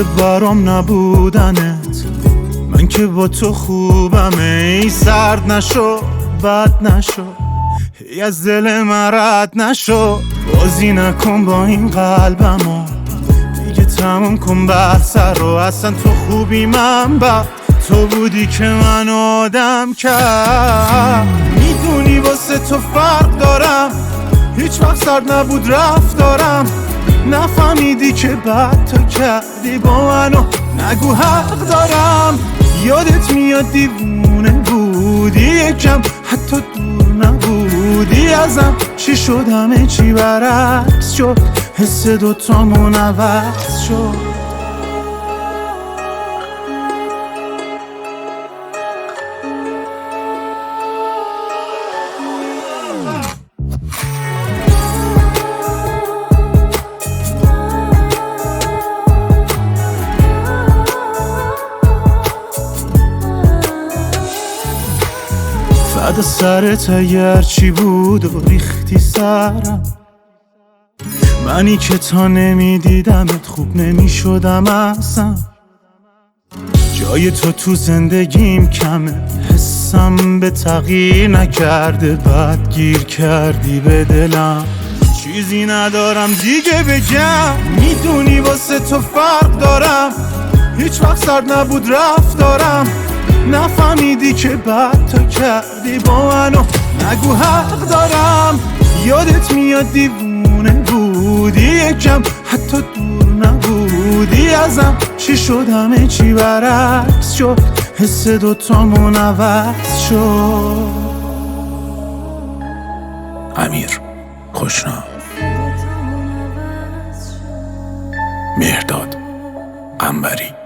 برام نبودنت، من که با تو خوبم. ای سرد نشو بد نشو، ای از دل من رد نشو، بازی نکن با این قلبمو، دیگه تموم کن بحث رو. اصلا تو خوبی من بد، تو بودی که من آدم کرد. میدونی واسه تو فرق دارم، هیچ وقت سرد نبود رفتارم. نفهمیدی که بد تو کردی با منو، نگو حق دارم. یادت میاد دیوونه بودی یکم، حتی دور نبودی ازم. چی شد همه چی برعکس شد، حس دوتامون عوض شد. فدا سرت اگر چی بود و ریختی سرم، منی که تا نمیدیدمت خوب نمیشدم اصلا. جای تو زندگیم کمه، حسم به تغییر نکرده، بعد گیر کردی به دلم. چیزی ندارم دیگه بگم، میدونی واسه تو فرق دارم، هیچ وقت سرد نبود رفتارم. نفهمیدی که بد تو کردی با منو، نگو حق دارم. یادت میاد دیوونه بودی یکم، حتی دور نبودی ازم. چی شد همه چی برعکس شد، حس دوتامون عوض شد. امیر خوشنام، مهرداد عنبری.